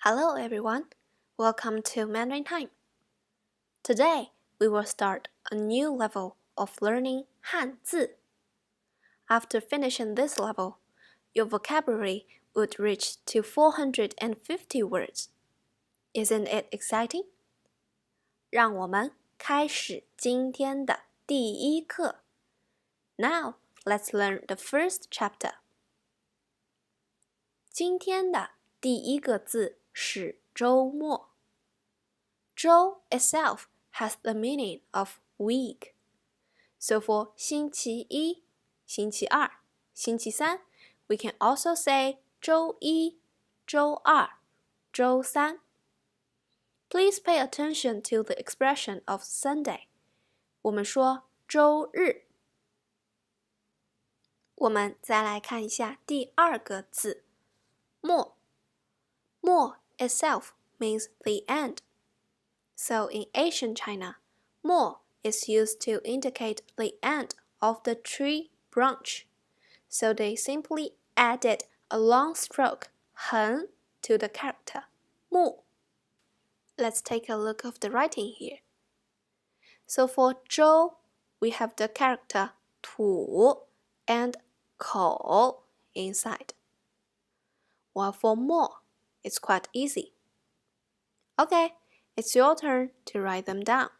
Hello everyone, welcome to Mandarin Time. Today we will start a new level of learning 汉字. After finishing this level, your vocabulary would reach to 450 words. Isn't it exciting? 让我们开始今天的第一课. Now let's learn the first chapter. 今天的第一个字是周末。周 itself has the meaning of week. So for 星期一、星期二、星期三, we can also say 周一、周二、周三. Please pay attention to the expression of Sunday. 我们说周日。我们再来看一下第二个字，末。末 itself means the end. So in ancient China, 末 is used to indicate the end of the tree branch. So they simply added a long stroke, 横 to the character, 木. Let's take a look of the writing here. So for 周, we have the character 土 and 口 inside. While for 末, it's quite easy. Okay, it's your turn to write them down.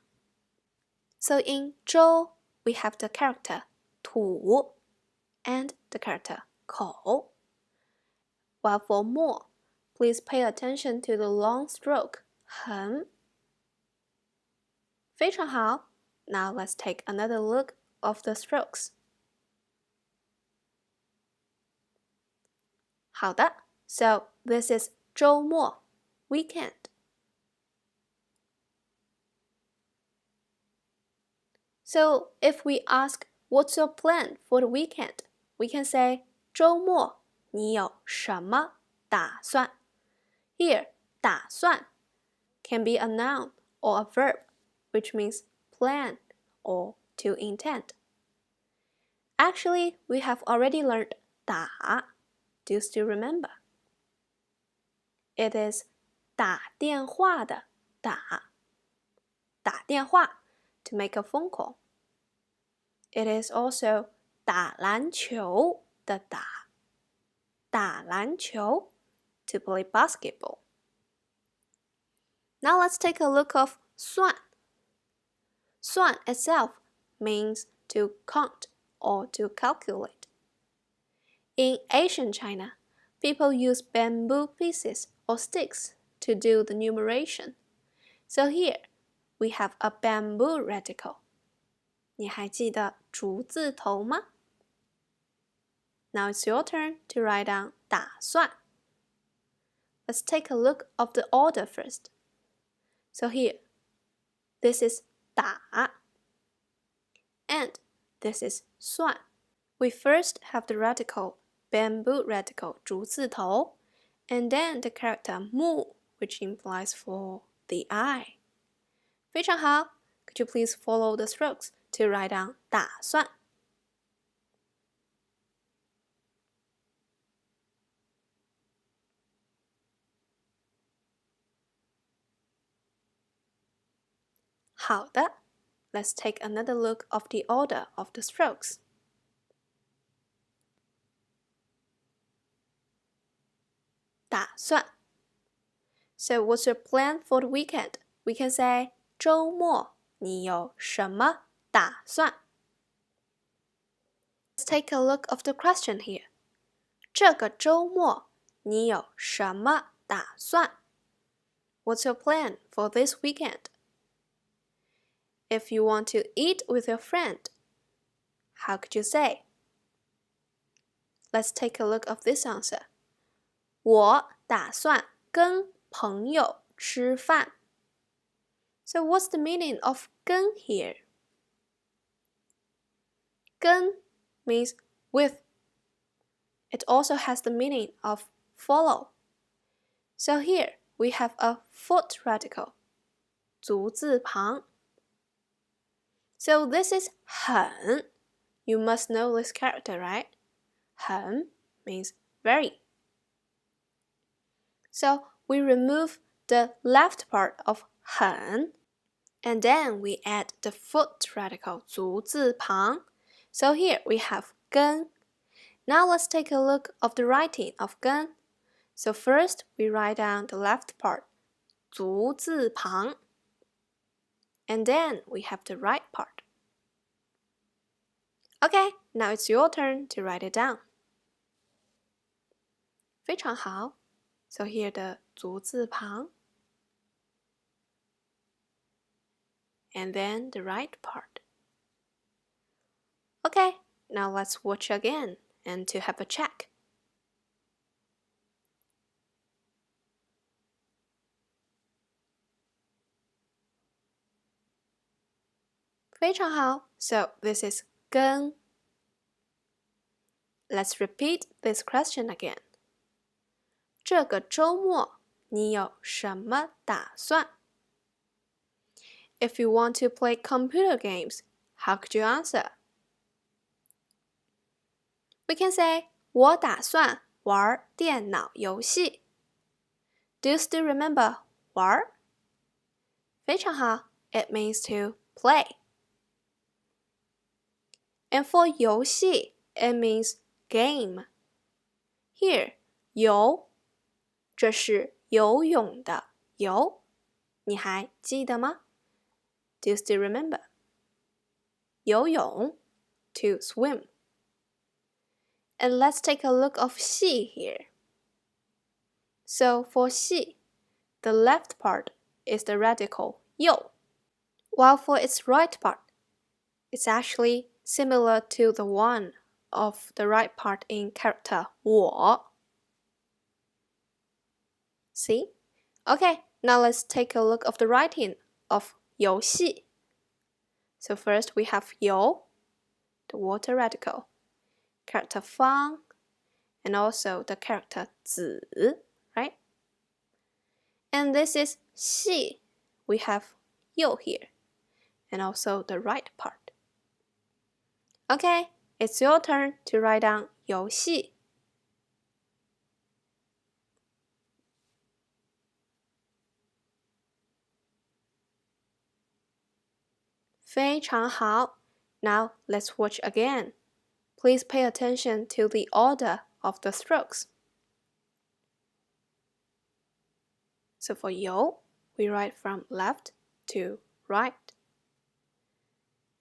So in 周, we have the character 土 and the character 口. While for 末, please pay attention to the long stroke 横. 非常好. Now let's take another look of the strokes. 好的, so this is 周末 weekend. So if we ask, what's your plan for the weekend? We can say, 周末你有什么打算? Here, 打算 can be a noun or a verb, which means plan or to intend. Actually, we have already learned 打. Do you still remember? It is 打电话的打. 打电话 to make a phone call. It is also 打篮球的打. 打篮球 to play basketball. Now let's take a look of 算. 算 itself means to count or to calculate. In ancient China, people used bamboo pieces or sticks to do the numeration. So here, we have a bamboo reticle. 你还记得竹字头吗? Now it's your turn to write down 打算. Let's take a look of the order first. So here, this is 打 and this is 算. We first have the reticle, bamboo reticle, 竹字头, and then the character 木, which implies for the eye. 非常好. Could you please follow the strokes to write down 打算? .好的, let's take another look of the order of the strokes. 打算. So what's your plan for the weekend? We can say 周末你有什么打算? Let's take a look of the question here. 这个周末你有什么打算? What's your plan for this weekend? If you want to eat with your friend, how could you say? Let's take a look of this answer. 我打算跟朋友吃饭. So what's the meaning of 跟 here? 跟 means with. It also has the meaning of follow. So here we have a foot reticle, 足字旁. So this is 很. You must know this character, right? 很 means very. So we remove the left part of 很 and then we add the foot radical 足字旁. So here we have 跟. Now let's take a look of the writing of 跟. So first we write down the left part 足字旁 and then we have the right part. Okay, now it's your turn to write it down. 非常好. So here the 足字旁 and then the right part. Okay, now let's watch again and to have a check. 非常好. So this is 跟. Let's repeat this question again. 这个周末你有什么打算? If you want to play computer games, how could you answer? We can say 我打算玩电脑游戏. Do you still remember 玩? 非常好. It means to play. And for 游戏, it means game. Here, 游这是游泳的游，你还记得吗？ Do you still remember? 游泳 to swim. And let's take a look of 戏 here. So for 戏, the left part is the radical 右, while for its right part, it's actually similar to the one of the right part in character 我. See? Okay, now let's take a look of the writing of 游戏. So first we have 游, the water radical, character 方, and also the character 子, right? And this is 戏. We have 右 here, and also the right part. Okay, it's your turn to write down 游戏. 非常好. Now let's watch again. Please pay attention to the order of the strokes. So for 游, we write from left to right.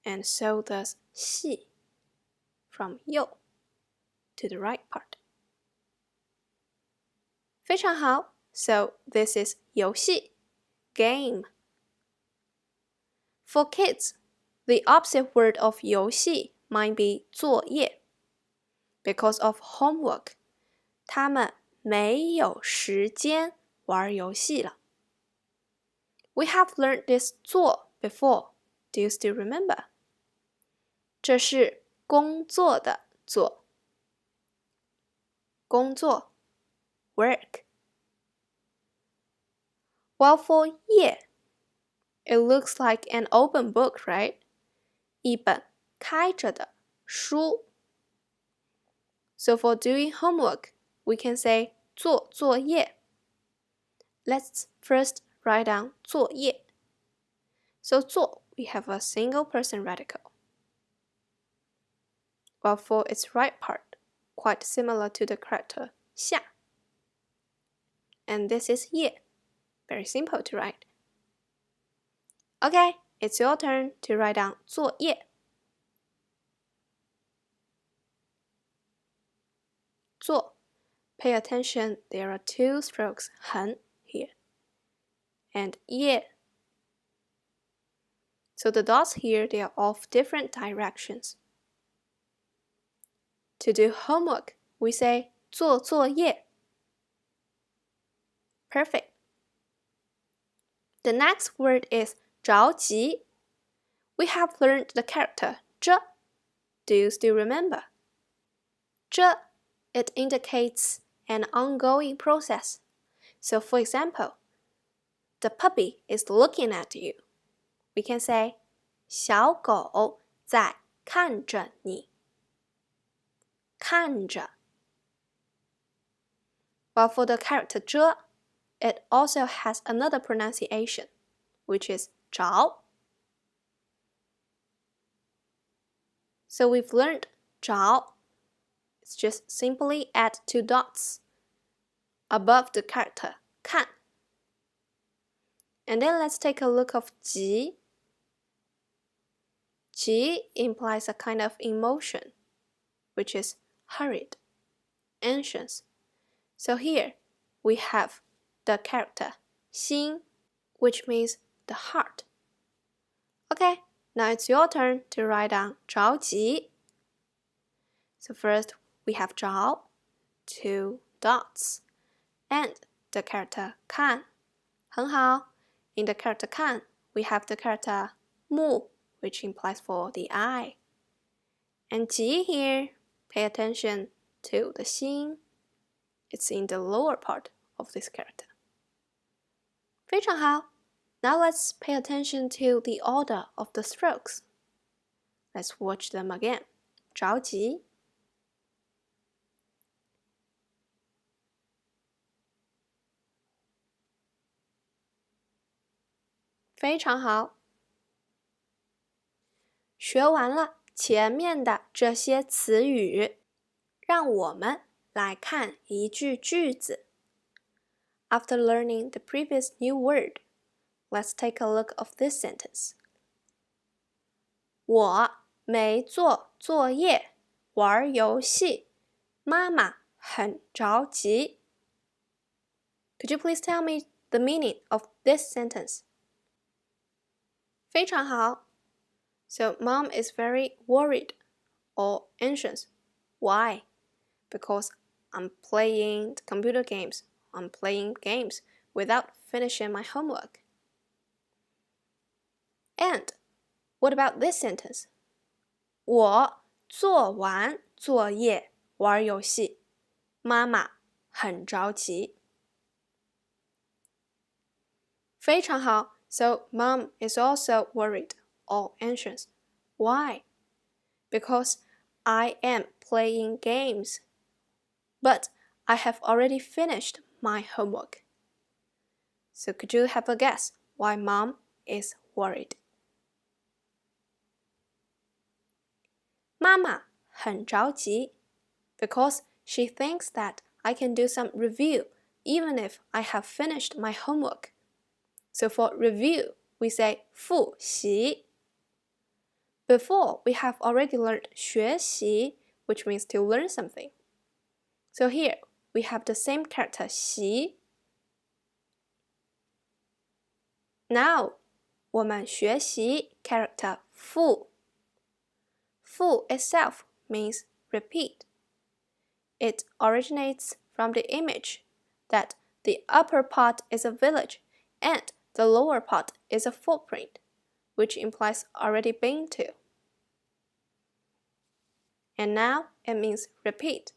And so does 戏, from 右 to the right part. 非常好. So this is 游戏, game. For kids, the opposite word of 游戏 might be 作业. Because of homework, 他们没有时间玩游戏了. We have learned this 做 before. Do you still remember? 这是工作的作. 工作 work. While for 页 it looks like an open book, right? 一本开着的书. So for doing homework, we can say 做作业. Let's first write down 作业. So 做, we have a single person radical. While for its right part, quite similar to the character 下. And this is 页. Very simple to write. Okay, it's your turn to write down 作业. 做. Pay attention, there are two strokes 横 here. And 页. So the dots here, they are of different directions. To do homework, we say 做作业. Perfect. The next word is 着急. We have learned the character 着. Do you still remember? 着, it indicates an ongoing process. So for example, the puppy is looking at you. We can say 小狗在看着你. 看着. While for the character 着, it also has another pronunciation, which is 着. So we've learned 着. It's just simply add 2 dots above the character 看. And then let's take a look of 急. 急 implies a kind of emotion, which is hurried, anxious. So here we have the character 心, which means the heart. Okay, now it's your turn to write down 着急. So first we have 着, 2 dots, and the character 看. 很好. In the character 看, we have the character 目, which implies for the eye. And 急 here, pay attention to the 心. It's in the lower part of this character. 非常好. Now let's pay attention to the order of the strokes. Let's watch them again. 着急.非常好。学完了前面的这些词语，让我们来看一句句子。After learning the previous new word, let's take a look of this sentence. 我没做作业，玩游戏，妈妈很着急。Could you please tell me the meaning of this sentence? 非常好。So mom is very worried or anxious. Why? Because I'm playing computer games. I'm playing games without finishing my homework. And what about this sentence? 我做完作业玩游戏，妈妈很着急。非常好。So mom is also worried or anxious. Why? Because I am playing games. But I have already finished my homework. So could you have a guess why mom is worried? 妈妈很着急 because she thinks that I can do some review even if I have finished my homework. So for review, we say 复习. Before, we have already learned 学习, which means to learn something. So here, we have the same character 习. Now, 我们学习 character 复. 复 itself means repeat. It originates from the image that the upper part is a village and the lower part is a footprint, which implies already been to. And now it means repeat.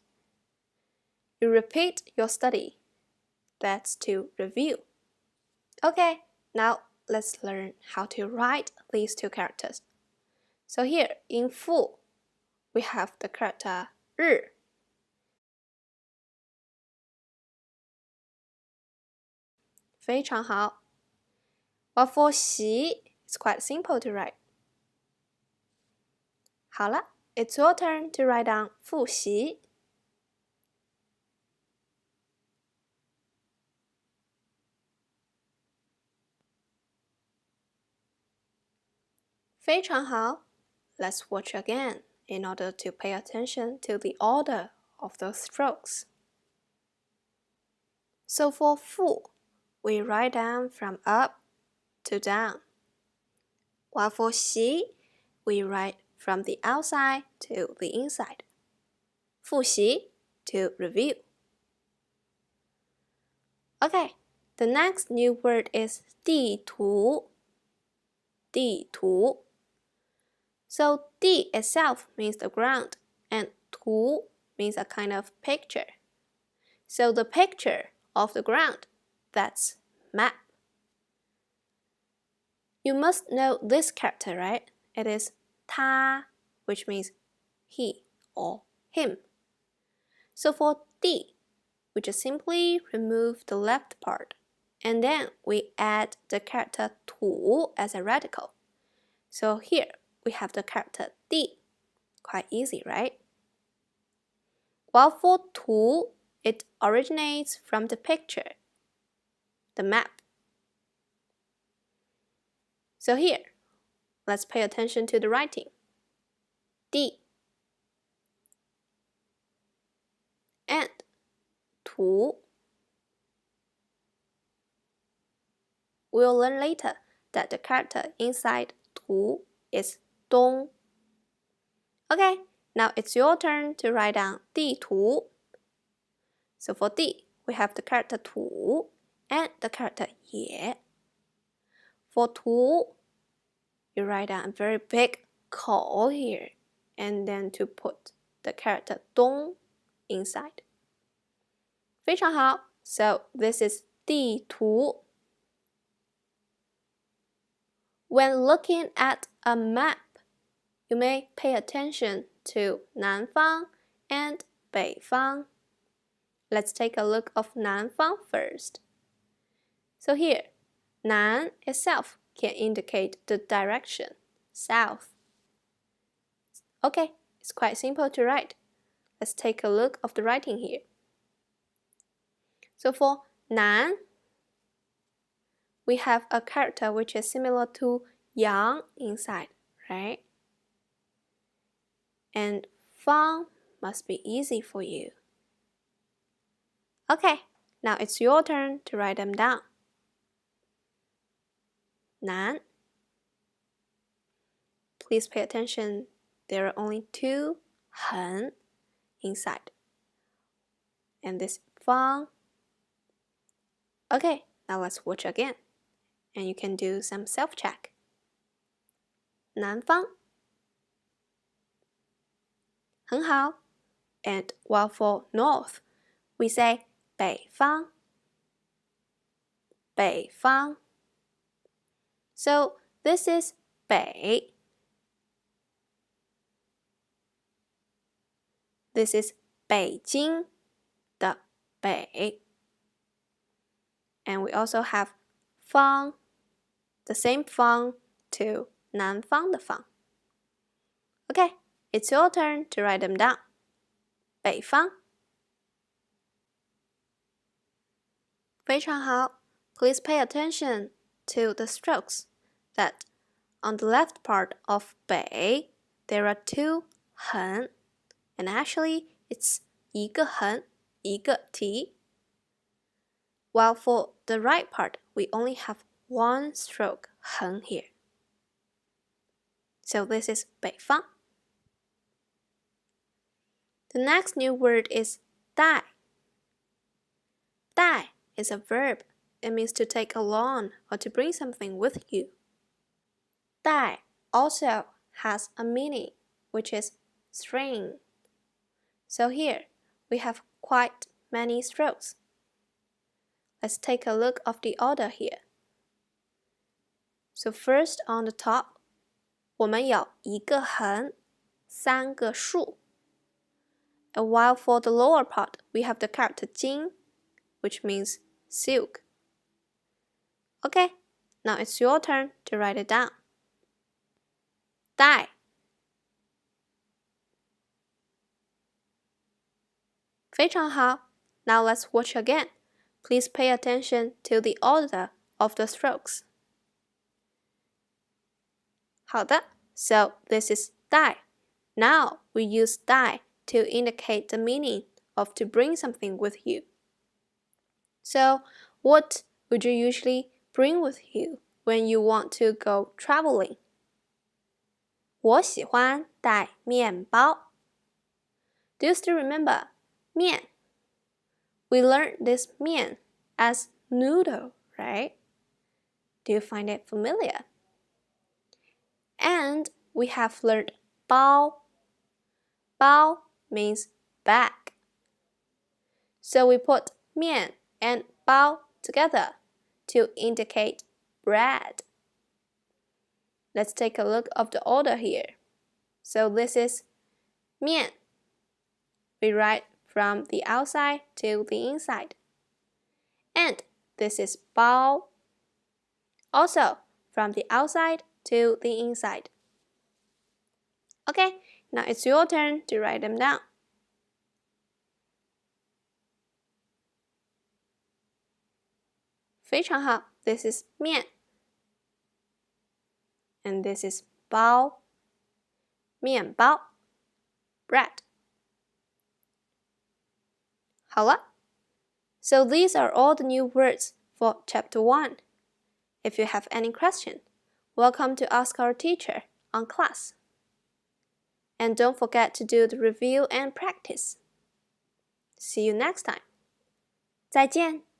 You repeat your study. That's to review. Okay, now let's learn how to write these 2 characters. So here in 复, we have the character 日. "非常好." While for 习, it's quite simple to write. 好了, it's your turn to write down 复习. 非常好. Let's watch again in order to pay attention to the order of those strokes. So for 复, we write down from up to down. While for 习, we write from the outside to the inside. 复习 to review. Okay, the next new word is 地图. 地图. So 地 itself means the ground, and 图 means a kind of picture. So the picture of the ground, that's map. You must know this character, right? It is 他, which means he or him. So for 地, we just simply remove the left part and then we add the character 土 as a radical. So here we have the character 地. Quite easy, right? While for 图, it originates from the picture, the map. So here, let's pay attention to the writing. 地 and 图. We'll learn later that the character inside 图 is 东. Okay, now it's your turn to write down 地图. So for 地, we have the character 土 and the character 也. For 图, you write down a very big 口 here, and then to put the character 东 inside. 非常好. So this is 地图. When looking at a map, you may pay attention to 南方 and 北方. Let's take a look of 南方 first. So here, 南 itself can indicate the direction, south. Okay, it's quite simple to write. Let's take a look of the writing here. So for 南, we have a character which is similar to 阳 inside, right? And 方 must be easy for you. Okay, now it's your turn to write them down. 南. Please pay attention, there are only two 横 inside. And this 方. Okay, now let's watch again. And you can do some self-check. 南方. 很好. And while for north, we say 北方. 北方. So this is 北. This is 北京 的北. And we also have 方, the same 方 to 南方的方. Okay, it's your turn to write them down. 北方. 非常好. Please pay attention to the strokes that on the left part of 北, there are two 横, and actually it's 一个横, 一个提. While for the right part, we only have one stroke 横 here. So this is 北方. The next new word is 带. 带 is a verb. It means to take along or to bring something with you. 带 also has a meaning, which is string. So here, we have quite many strokes. Let's take a look of the order here. So first on the top, 我们有一个横，三个竖. And while for the lower part, we have the character 金, which means silk. Okay, now it's your turn to write it down. 带. 非常好. Now let's watch again. Please pay attention to the order of the strokes. 好的, so this is 带. Now we use 带 to indicate the meaning of to bring something with you. So what would you usually bring with you when you want to go traveling? 我喜欢带面包. Do you still remember 面? We learned this 面 as noodle, right? Do you find it familiar? And we have learned 包. 包 means bag. So we put 面 and 包 together to indicate bread. Let's take a look of the order here. So this is 面. We write from the outside to the inside. And this is 包. Also, from the outside to the inside. Okay, now it's your turn to write them down.非常好, this is 面. And this is 包, 面包, bread. 好了. So these are all the new words for Chapter 1. If you have any question, welcome to ask our teacher on class. And don't forget to do the review and practice. See you next time. 再见.